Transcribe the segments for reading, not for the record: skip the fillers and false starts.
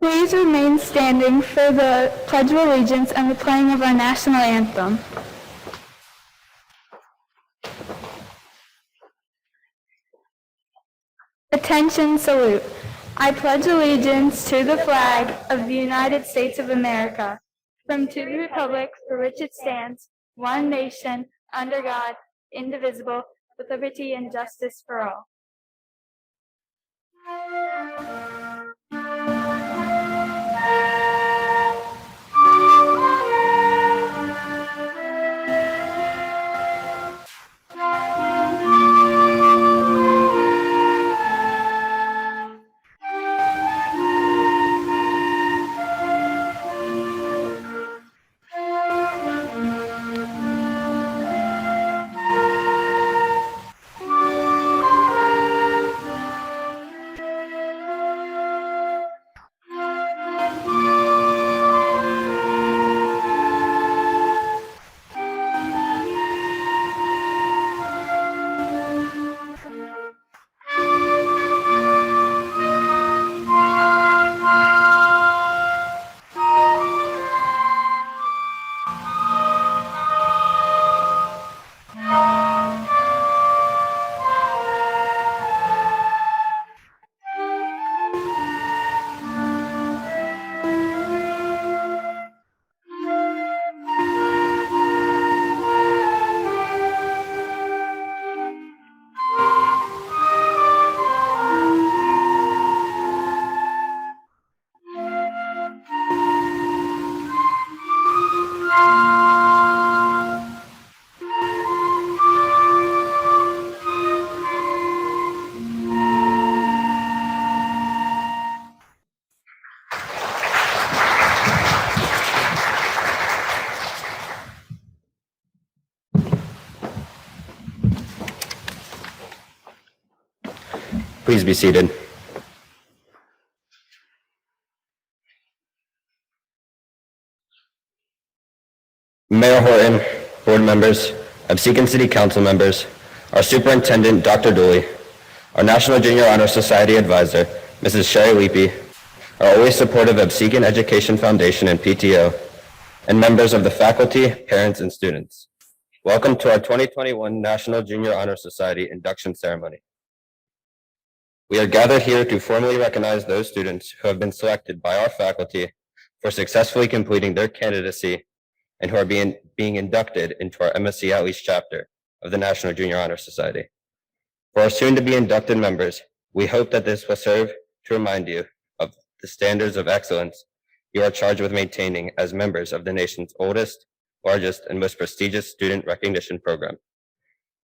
Please remain standing for the Pledge of Allegiance and the playing of our national anthem. Attention, salute. I pledge allegiance to the flag of the United States of America, and to the republic for which it stands, one nation, under God, indivisible, with liberty and justice for all. Please be seated. Mayor Horton, board members, Absecon City Council members, our superintendent, Dr. Dooley, our National Junior Honor Society advisor, Mrs. Sherry Leapy, our always supportive Absecon Education Foundation and PTO, and members of the faculty, parents, and students. Welcome to our 2021 National Junior Honor Society induction ceremony. We are gathered here to formally recognize those students who have been selected by our faculty for successfully completing their candidacy and who are being inducted into our MSC Outreach Chapter of the National Junior Honor Society. For our soon-to-be inducted members, we hope that this will serve to remind you of the standards of excellence you are charged with maintaining as members of the nation's oldest, largest, and most prestigious student recognition program.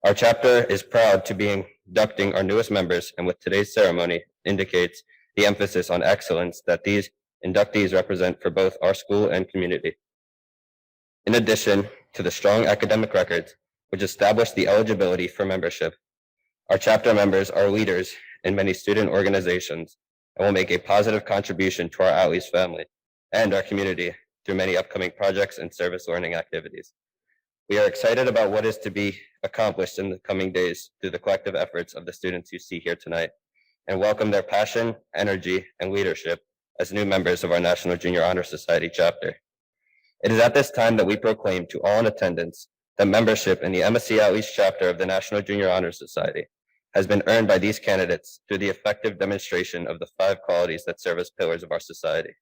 Our chapter is proud to be inducting our newest members, and with today's ceremony indicates the emphasis on excellence that these inductees represent for both our school and community. In addition to the strong academic records which establish the eligibility for membership, our chapter members are leaders in many student organizations and will make a positive contribution to our outreach family and our community through many upcoming projects and service learning activities. We are excited about what is to be accomplished in the coming days through the collective efforts of the students you see here tonight, and welcome their passion, energy, and leadership as new members of our National Junior Honor Society chapter. It is at this time that we proclaim to all in attendance that membership in the MSC Outreach Chapter of the National Junior Honor Society has been earned by these candidates through the effective demonstration of the 5 qualities that serve as pillars of our society.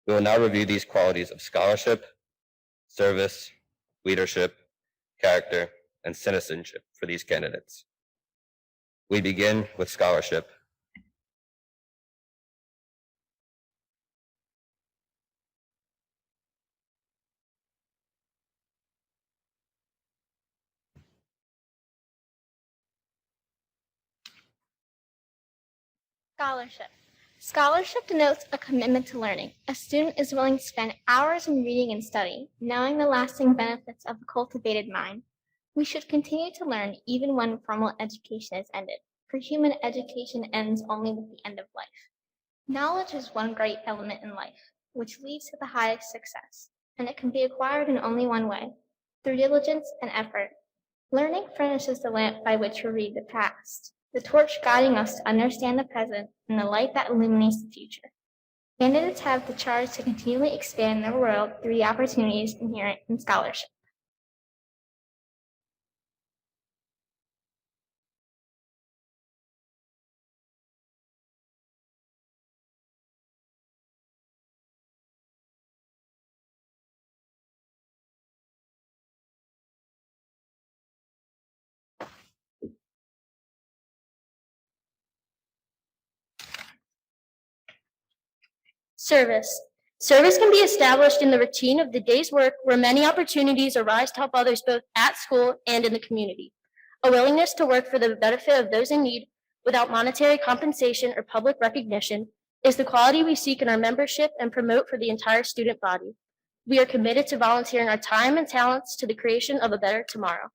We will now review these qualities of scholarship, service, leadership, character, and citizenship for these candidates. We begin with scholarship. Scholarship. Scholarship denotes a commitment to learning. A student is willing to spend hours in reading and study, knowing the lasting benefits of a cultivated mind. We should continue to learn even when formal education is ended, for human education ends only with the end of life. Knowledge is one great element in life, which leads to the highest success, and it can be acquired in only one way, through diligence and effort. Learning furnishes the lamp by which we read the past, the torch guiding us to understand the present, and the light that illuminates the future. Candidates have the charge to continually expand their world through the opportunities inherent in scholarship. Service. Service can be established in the routine of the day's work where many opportunities arise to help others both at school and in the community. A willingness to work for the benefit of those in need without monetary compensation or public recognition is the quality we seek in our membership and promote for the entire student body. We are committed to volunteering our time and talents to the creation of a better tomorrow.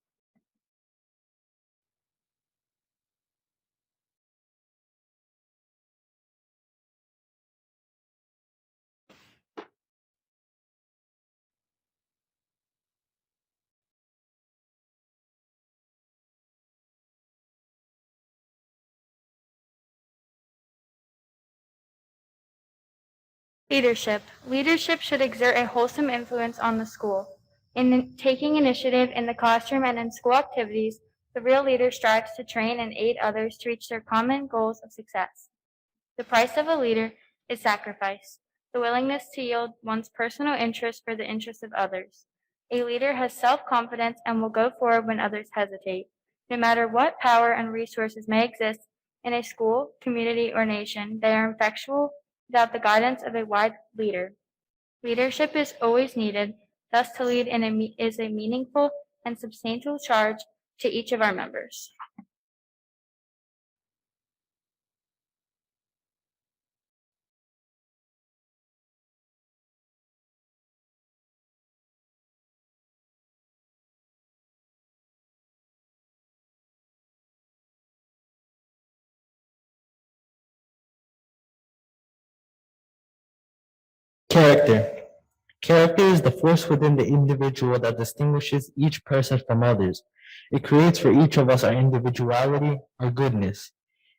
Leadership. Leadership should exert a wholesome influence on the school. In taking initiative in the classroom and in school activities, the real leader strives to train and aid others to reach their common goals of success. The price of a leader is sacrifice, the willingness to yield one's personal interest for the interest of others. A leader has self-confidence and will go forward when others hesitate. No matter what power and resources may exist in a school, community, or nation, they are effectual without the guidance of a wise leader. Leadership is always needed, thus to lead is a meaningful and substantial charge to each of our members. Character. Character is the force within the individual that distinguishes each person from others. It creates for each of us our individuality, our goodness.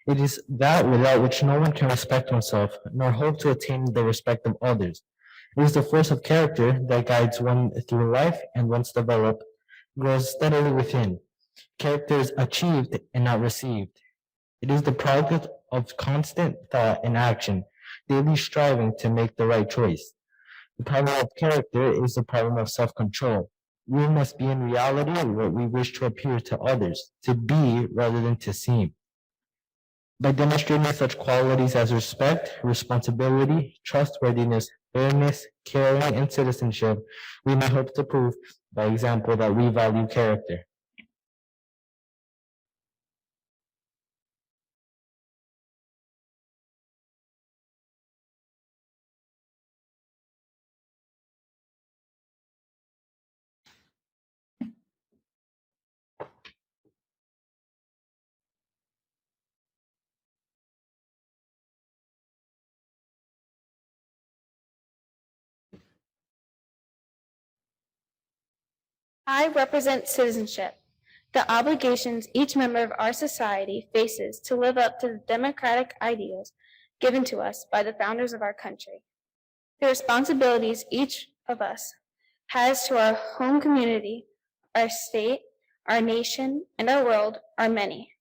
It is that without which no one can respect oneself, nor hope to attain the respect of others. It is the force of character that guides one through life and once developed, grows steadily within. Character is achieved and not received. It is the product of constant thought and action, daily striving to make the right choice. The problem of character is the problem of self-control. We must be in reality what we wish to appear to others, to be rather than to seem. By demonstrating such qualities as respect, responsibility, trustworthiness, fairness, caring, and citizenship, we may hope to prove by example that we value character. I represent citizenship, the obligations each member of our society faces to live up to the democratic ideals given to us by the founders of our country. The responsibilities each of us has to our home community, our state, our nation, and our world are many.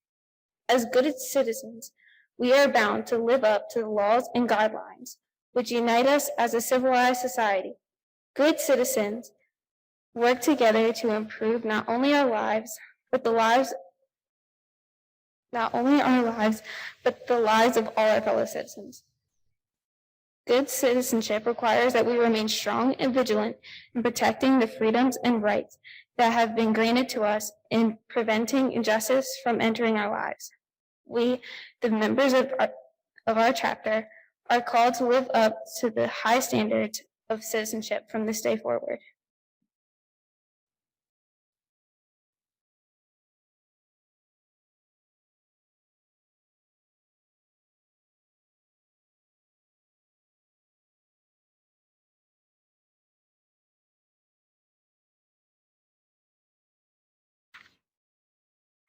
As good citizens, we are bound to live up to the laws and guidelines which unite us as a civilized society. Good citizens work together to improve not only our lives, but the lives of all our fellow citizens. Good citizenship requires that we remain strong and vigilant in protecting the freedoms and rights that have been granted to us in preventing injustice from entering our lives. We, the members of our chapter, are called to live up to the high standards of citizenship from this day forward.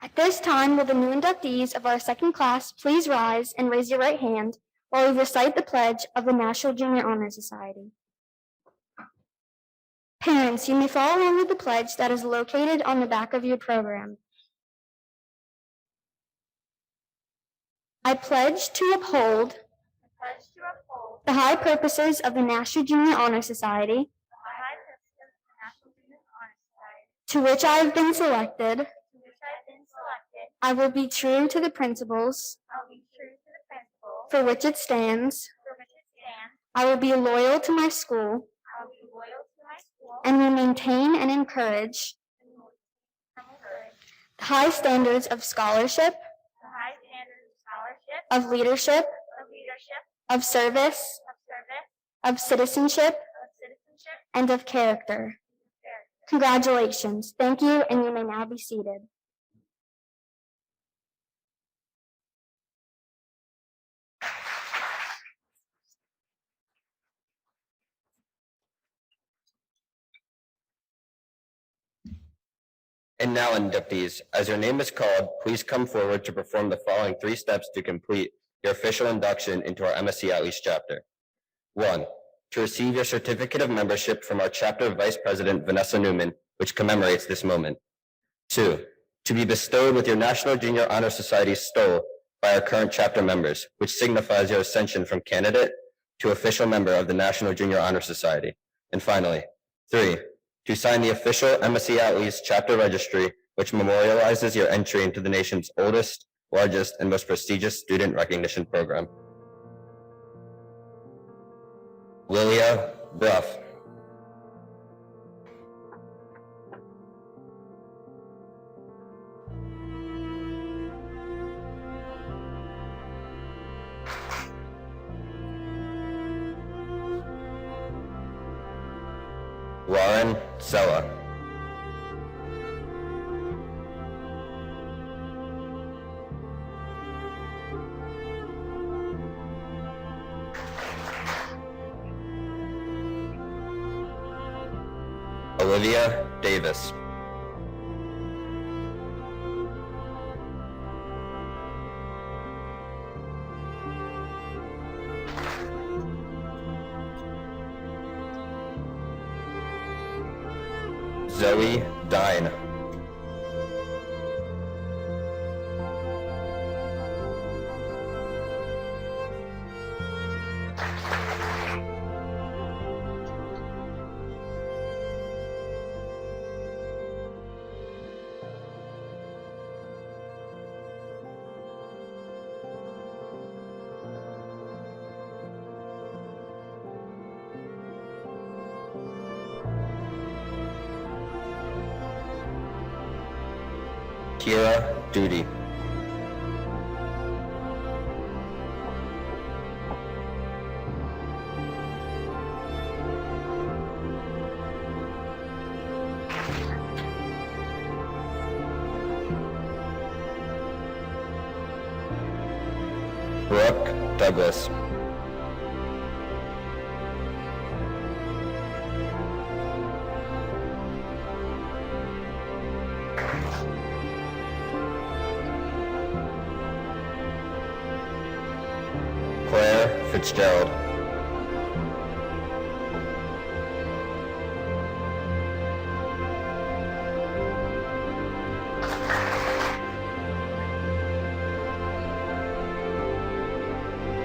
At this time, will the new inductees of our second class please rise and raise your right hand while we recite the pledge of the National Junior Honor Society. Parents, you may follow along with the pledge that is located on the back of your program. I pledge to uphold the high purposes of the National Junior Honor Society, to which I have been selected. I will be true to the principles for which it stands. I will be loyal to my school and will maintain and encourage the high standards of scholarship, of leadership, of service, of citizenship, and of character. Congratulations. Thank you, and you may now be seated. And now, inductees, as your name is called, please come forward to perform the following 3 steps to complete your official induction into our MSc Attales Chapter. 1. To receive your certificate of membership from our chapter vice president, Vanessa Newman, which commemorates this moment. 2. To be bestowed with your National Junior Honor Society stole by our current chapter members, which signifies your ascension from candidate to official member of the National Junior Honor Society. And finally, 3. To sign the official MSc Attales Chapter Registry, which memorializes your entry into the nation's oldest, largest, and most prestigious student recognition program. Lilia Bruff. Lauren Sella. Olivia Davis. Zoe Dine. Kira Duty. Brooke Douglas. Claire Fitzgerald.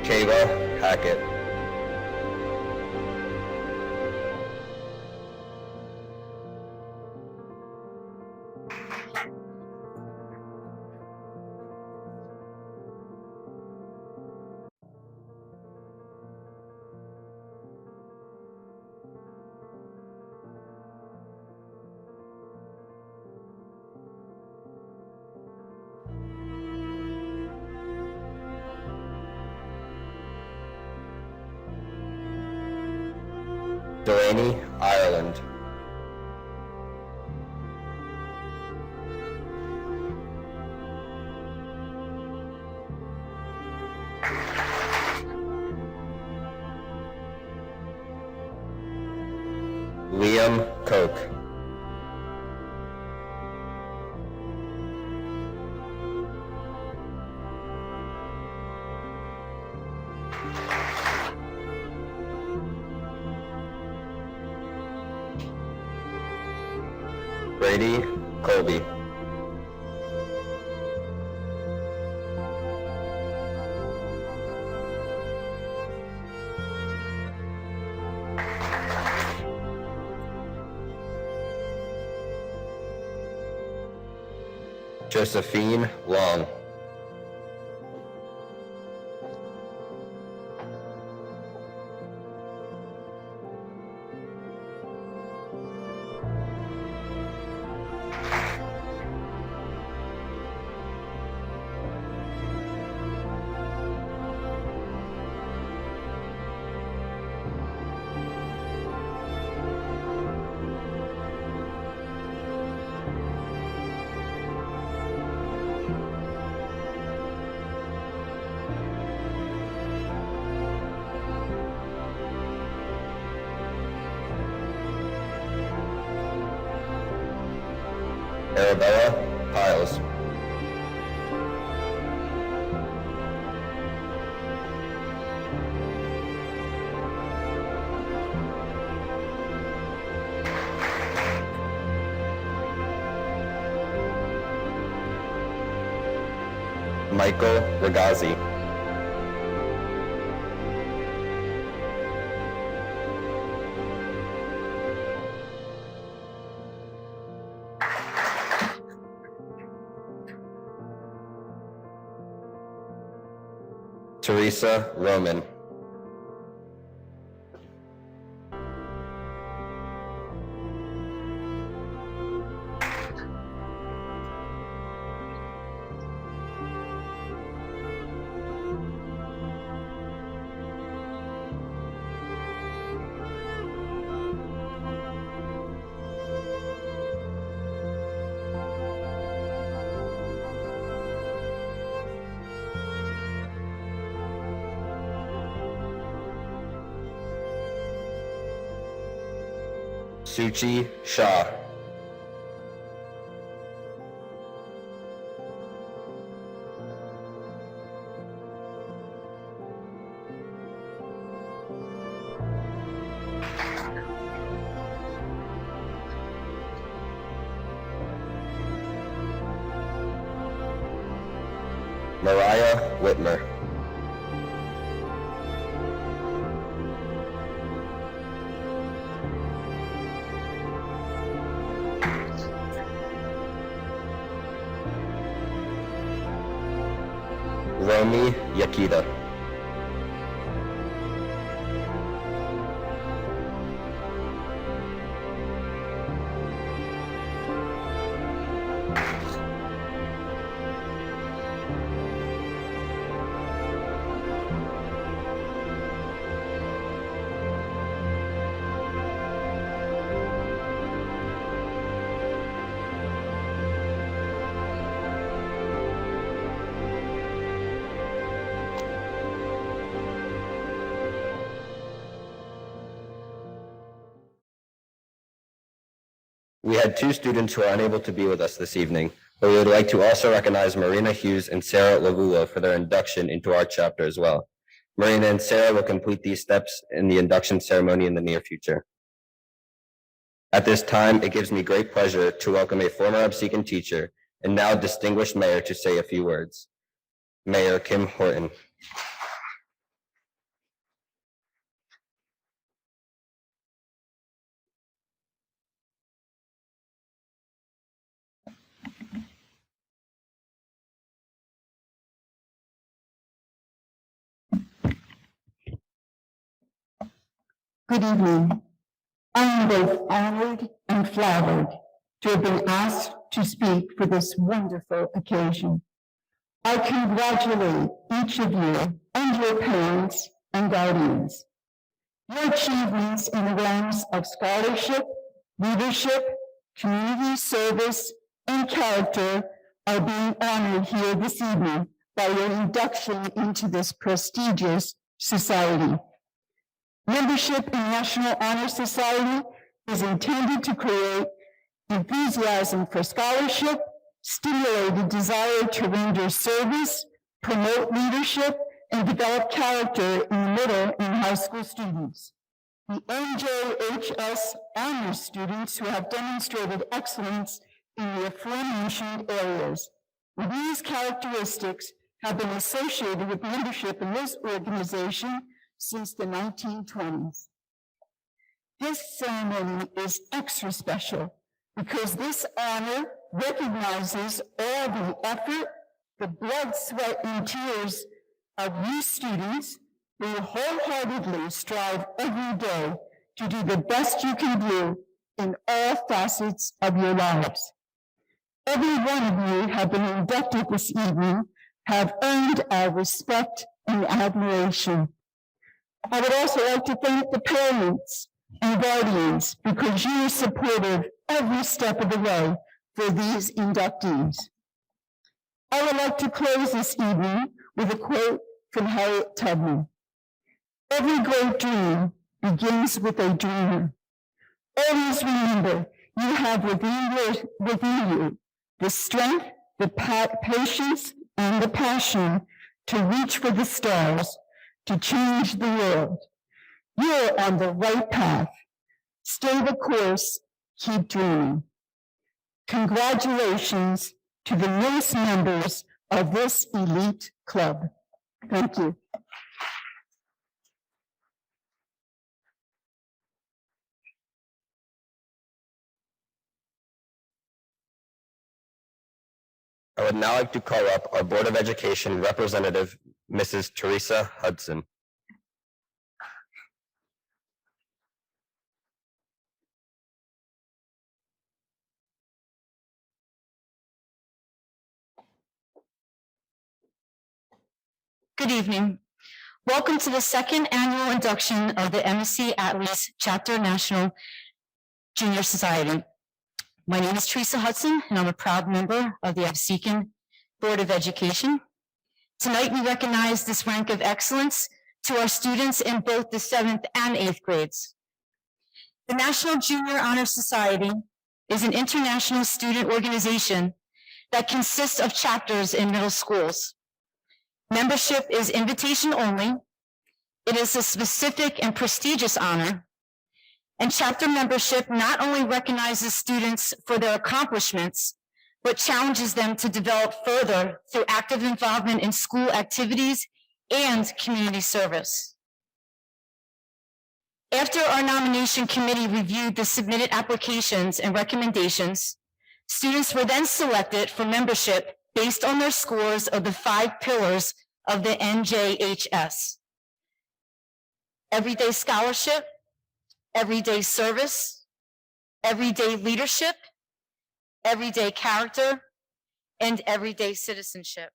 Kayla Hackett. Delaney Ireland. Liam Koch. Brady Colby. Josephine Long. Arabella Piles. Michael Ragazzi. Teresa Roman. Suchi Shah. Mariah Whitmer. Romy Yakita. We had two students who are unable to be with us this evening, but we would like to also recognize Marina Hughes and Sarah Lavulo for their induction into our chapter as well. Marina and Sarah will complete these steps in the induction ceremony in the near future. At this time, it gives me great pleasure to welcome a former Absecon teacher and now distinguished mayor to say a few words. Mayor Kim Horton. Good evening. I am both honored and flattered to have been asked to speak for this wonderful occasion. I congratulate each of you and your parents and guardians. Your achievements in the realms of scholarship, leadership, community service, and character are being honored here this evening by your induction into this prestigious society. Membership in National Honor Society is intended to create enthusiasm for scholarship, stimulate a desire to render service, promote leadership, and develop character in middle and high school students. the NJHS honors students who have demonstrated excellence in the aforementioned areas. These characteristics have been associated with membership in this organization since the 1920s. This ceremony is extra special because this honor recognizes all the effort, the blood, sweat, and tears of you students who wholeheartedly strive every day to do the best you can do in all facets of your lives. Every one of you have been inducted this evening, have earned our respect and admiration. I would also like to thank the parents and guardians because you are supportive every step of the way for these inductees. I would like to close this evening with a quote from Harriet Tubman. Every great dream begins with a dreamer. Always remember, you have within you the strength, the patience, and the passion to reach for the stars, to change the world. You're on the right path. Stay the course, keep dreaming. Congratulations to the newest members of this elite club. Thank you. I would now like to call up our Board of Education representative, Mrs. Teresa Hudson. Good evening. Welcome to the second annual induction of the MSc Attales Chapter National Junior Society. My name is Teresa Hudson, and I'm a proud member of the Absecon Board of Education. Tonight, we recognize this rank of excellence to our students in both the 7th and 8th grades. The National Junior Honor Society is an international student organization that consists of chapters in middle schools. Membership is invitation only. It is a specific and prestigious honor. And chapter membership not only recognizes students for their accomplishments, but challenges them to develop further through active involvement in school activities and community service. After our nomination committee reviewed the submitted applications and recommendations, students were then selected for membership based on their scores of the 5 pillars of the NJHS. Everyday scholarship, everyday service, everyday leadership, everyday character, and everyday citizenship.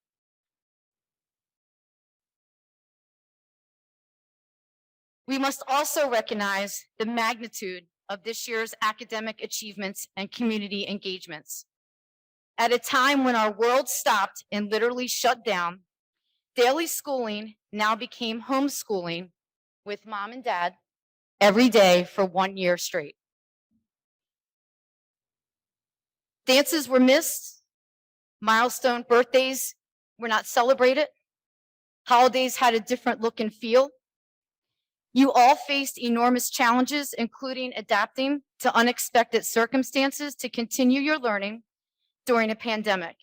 We must also recognize the magnitude of this year's academic achievements and community engagements. At a time when our world stopped and literally shut down, daily schooling now became homeschooling with mom and dad every day for 1 year straight. Dances were missed, milestone birthdays were not celebrated, holidays had a different look and feel. You all faced enormous challenges, including adapting to unexpected circumstances to continue your learning during a pandemic.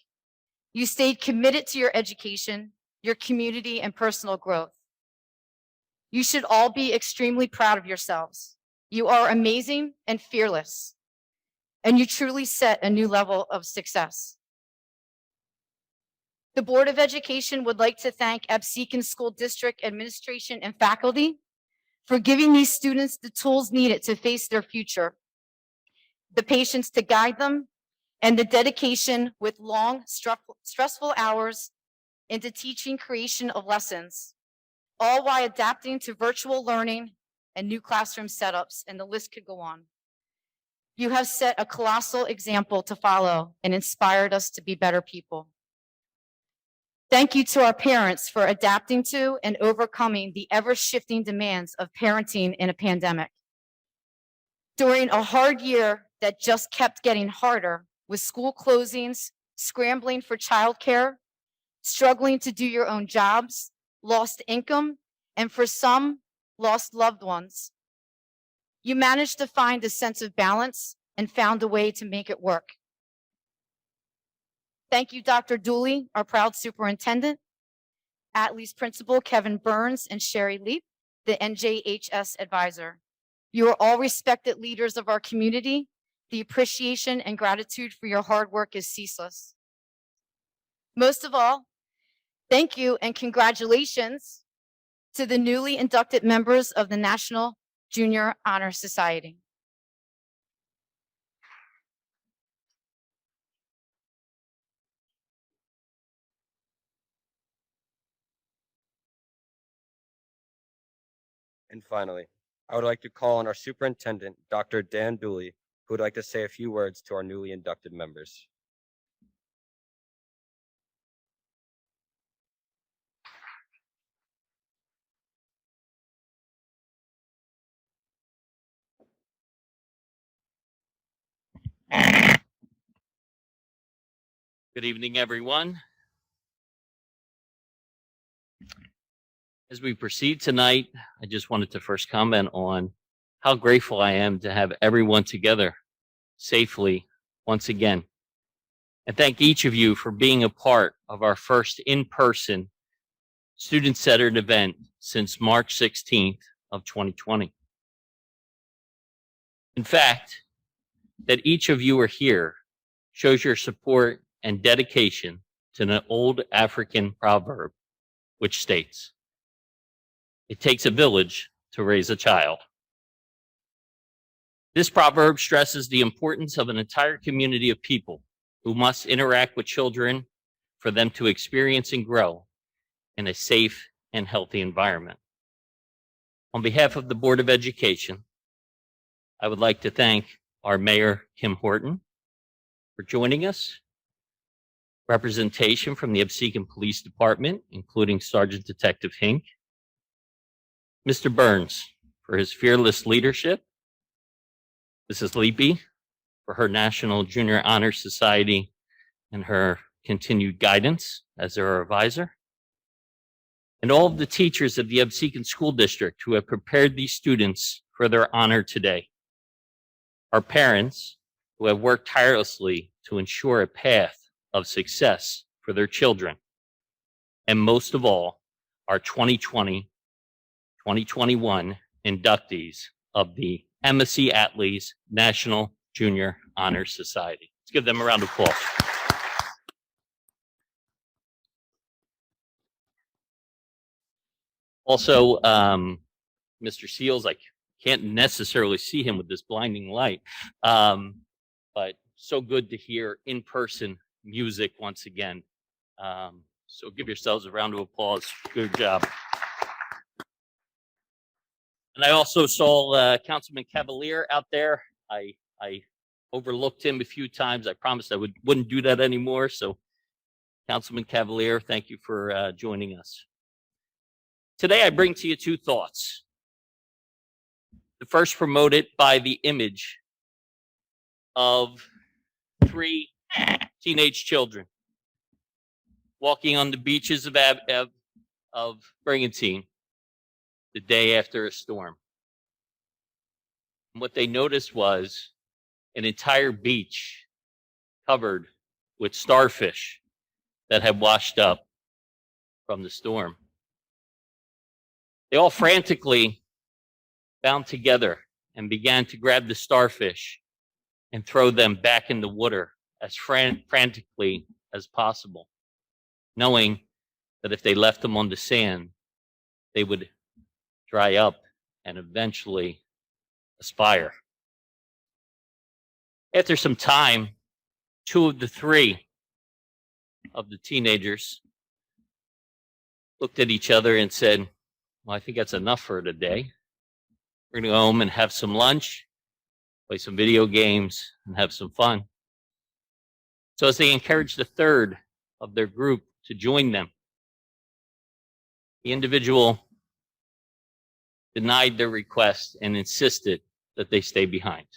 You stayed committed to your education, your community, and personal growth. You should all be extremely proud of yourselves. You are amazing and fearless, and you truly set a new level of success. The Board of Education would like to thank Absecon School District administration and faculty for giving these students the tools needed to face their future, the patience to guide them, and the dedication with long, stressful hours into teaching creation of lessons, all while adapting to virtual learning and new classroom setups, and the list could go on. You have set a colossal example to follow and inspired us to be better people. Thank you to our parents for adapting to and overcoming the ever-shifting demands of parenting in a pandemic. During a hard year that just kept getting harder, with school closings, scrambling for childcare, struggling to do your own jobs, lost income, and for some, lost loved ones. You managed to find a sense of balance and found a way to make it work. Thank you, Dr. Dooley, our proud superintendent, Attales Principal Kevin Burns, and Sherry Leap, the NJHS advisor. You are all respected leaders of our community. The appreciation and gratitude for your hard work is ceaseless. Most of all, thank you and congratulations to the newly inducted members of the National Junior Honor Society. And finally, I would like to call on our superintendent, Dr. Dan Dooley, who would like to say a few words to our newly inducted members. Good evening, everyone. As we proceed tonight, I just wanted to first comment on how grateful I am to have everyone together safely once again. And thank each of you for being a part of our first in-person student-centered event since March 16th of 2020. In fact, that each of you are here shows your support and dedication to an old African proverb, which states, "It takes a village to raise a child." This proverb stresses the importance of an entire community of people who must interact with children for them to experience and grow in a safe and healthy environment. On behalf of the Board of Education, I would like to thank our Mayor, Kim Horton, for joining us, representation from the Absecon Police Department, including Sergeant Detective Hink, Mr. Burns for his fearless leadership, Mrs. Leapy for her National Junior Honor Society and her continued guidance as their advisor, and all of the teachers of the Absecon School District who have prepared these students for their honor today, our parents who have worked tirelessly to ensure a path of success for their children, and most of all, our 2020-2021 inductees of the MSC Attales National Junior Honor Society. Let's give them a round of applause. Also, Mr. Seals, I can't necessarily see him with this blinding light, but so good to hear in-person music once again. So give yourselves a round of applause. Good job. And I also saw Councilman Cavalier out there. I overlooked him a few times. I promised I wouldn't do that anymore. So Councilman Cavalier, thank you for joining us. Today I bring to you two thoughts. The first promoted by the image of three teenage children walking on the beaches of Brigantine the day after a storm. And what they noticed was an entire beach covered with starfish that had washed up from the storm. They all frantically bound together and began to grab the starfish and throw them back in the water as frantically as possible, knowing that if they left them on the sand, they would dry up and eventually aspire. After some time, two of the three of the teenagers looked at each other and said, well, I think that's enough for today. We're going to go home and have some lunch, play some video games, and have some fun. So as they encouraged the third of their group to join them, the individual denied their request and insisted that they stay behind.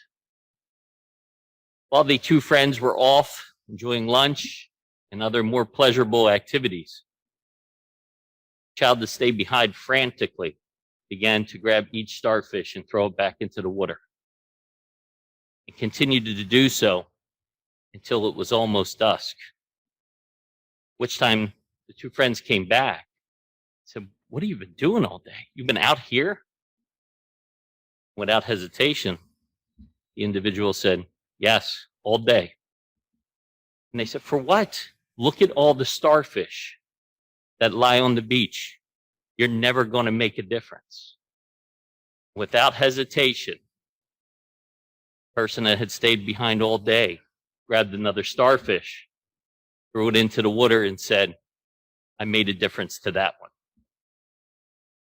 While the two friends were off enjoying lunch and other more pleasurable activities, the child to stay behind frantically began to grab each starfish and throw it back into the water, and continued to do so until it was almost dusk. Which time the two friends came back and said, "What have you been doing all day? You've been out here?" Without hesitation, the individual said, "Yes, all day." And they said, "For what? Look at all the starfish that lie on the beach. You're never going to make a difference." Without hesitation, the person that had stayed behind all day grabbed another starfish, threw it into the water, and said, "I made a difference to that one."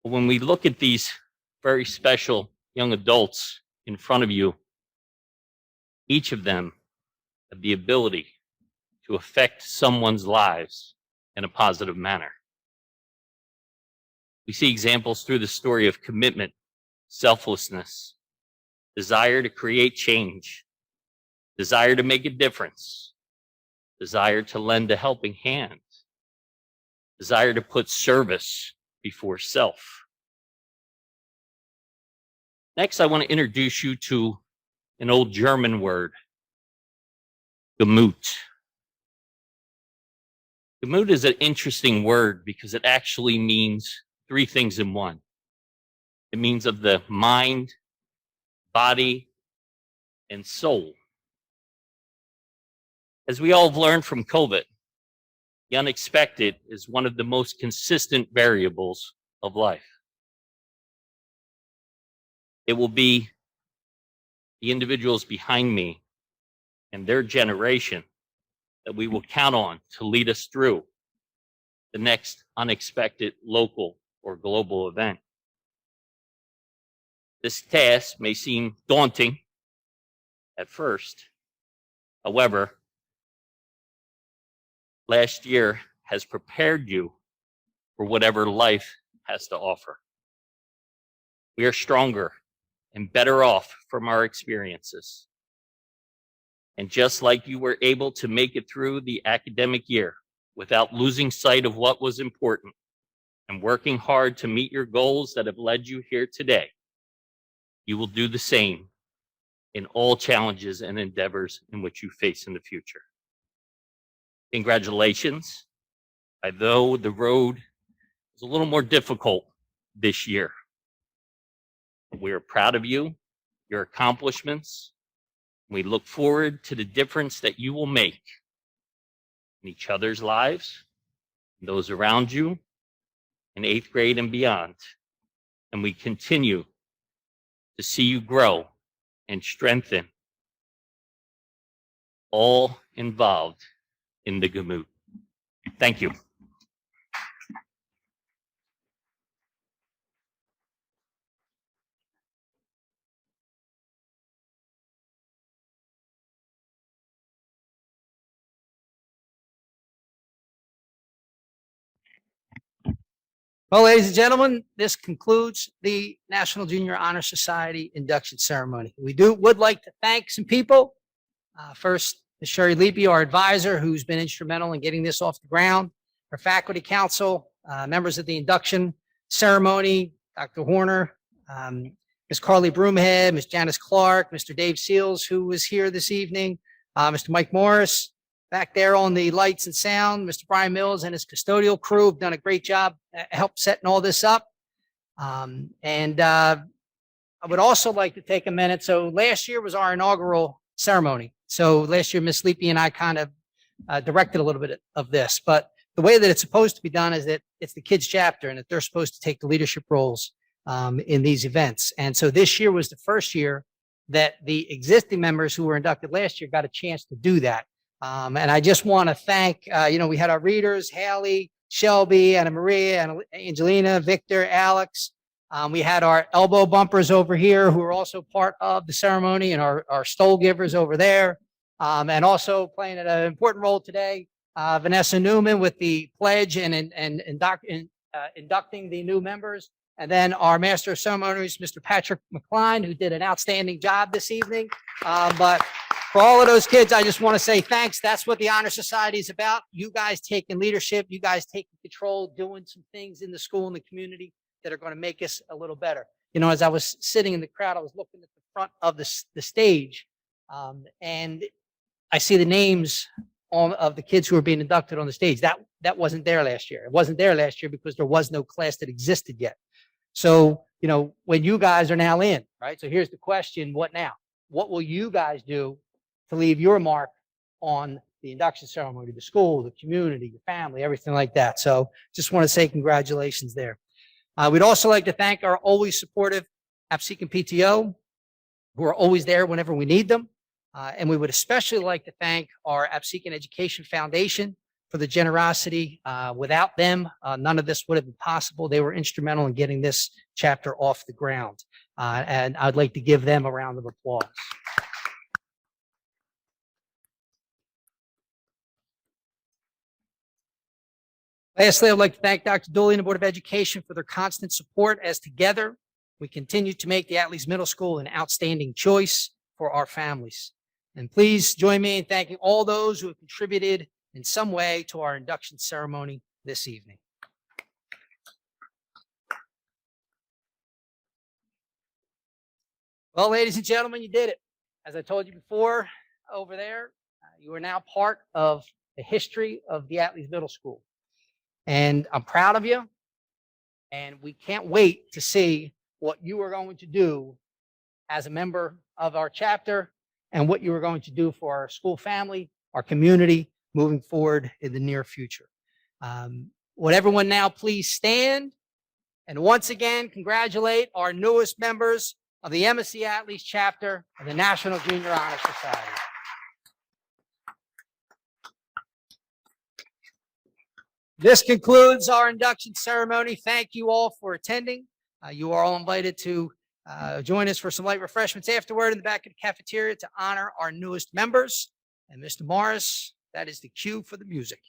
But when we look at these very special young adults in front of you, each of them have the ability to affect someone's lives in a positive manner. We see examples through the story of commitment, selflessness, desire to create change, desire to make a difference, desire to lend a helping hand, desire to put service before self. Next, I want to introduce you to an old German word, Gemüt. Gemüt is an interesting word because it actually means three things in one. It means of the mind, body, and soul. As we all have learned from COVID, the unexpected is one of the most consistent variables of life. It will be the individuals behind me and their generation that we will count on to lead us through the next unexpected local or global event. This task may seem daunting at first. However, last year has prepared you for whatever life has to offer. We are stronger and better off from our experiences. And just like you were able to make it through the academic year without losing sight of what was important and working hard to meet your goals that have led you here today, you will do the same in all challenges and endeavors in which you face in the future. Congratulations. Although the road is a little more difficult this year, we are proud of you, your accomplishments. We look forward to the difference that you will make in each other's lives, those around you, in 8th grade and beyond. And we continue to see you grow and strengthen, all involved in the Gemüt. Thank you. Well, ladies and gentlemen, this concludes the National Junior Honor Society induction ceremony. We would like to thank some people. First, Ms. Sherry Leapy, our advisor, who's been instrumental in getting this off the ground. Our faculty council, members of the induction ceremony, Dr. Horner, Ms. Carly Broomhead, Ms. Janice Clark, Mr. Dave Seals, who was here this evening, Mr. Mike Morris, back there on the lights and sound, Mr. Brian Mills and his custodial crew have done a great job help setting all this up. I would also like to take a minute. So last year was our inaugural ceremony. So last year, Ms. Leapy and I kind of directed a little bit of this, but the way that it's supposed to be done is that it's the kids chapter and that they're supposed to take the leadership roles in these events. And so this year was the first year that the existing members who were inducted last year got a chance to do that. And I just want to thank, we had our readers, Haley, Shelby, Anna Maria, and Angelina, Victor, Alex. We had our elbow bumpers over here who are also part of the ceremony, and our stole givers over there. And also playing an important role today, Vanessa Newman with the pledge and inducting the new members. And then our master of ceremonies, Mr. Patrick McCline, who did an outstanding job this evening. But for all of those kids, I just want to say thanks. That's what the Honor Society is about. You guys taking leadership, you guys taking control, doing some things in the school and the community that are going to make us a little better. You know, as I was sitting in the crowd, I was looking at the front of the stage, and I see the names of the kids who are being inducted on the stage. That wasn't there last year. It wasn't there last year because there was no class that existed yet. So, you know, when you guys are now in, right? So here's the question, what now? What will you guys do to leave your mark on the induction ceremony, the school, the community, your family, everything like that? So just want to say congratulations there. We'd also like to thank our always supportive Absecon PTO, who are always there whenever we need them. And we would especially like to thank our Absecon Education Foundation for the generosity. Without them, none of this would have been possible. They were instrumental in getting this chapter off the ground. And I'd like to give them a round of applause. Lastly, I'd like to thank Dr. Dooley and the Board of Education for their constant support as together we continue to make the Attales Middle School an outstanding choice for our families. And please join me in thanking all those who have contributed in some way to our induction ceremony this evening. Well, ladies and gentlemen, you did it. As I told you before over there, you are now part of the history of the Attales Middle School. And I'm proud of you. And we can't wait to see what you are going to do as a member of our chapter and what you are going to do for our school family, our community, moving forward in the near future. Would everyone now please stand and once again congratulate our newest members of the MSC Attales Chapter of the National Junior Honor Society. This concludes our induction ceremony. Thank you all for attending. You are all invited to join us for some light refreshments afterward in the back of the cafeteria to honor our newest members. And Mr. Morris, that is the cue for the music.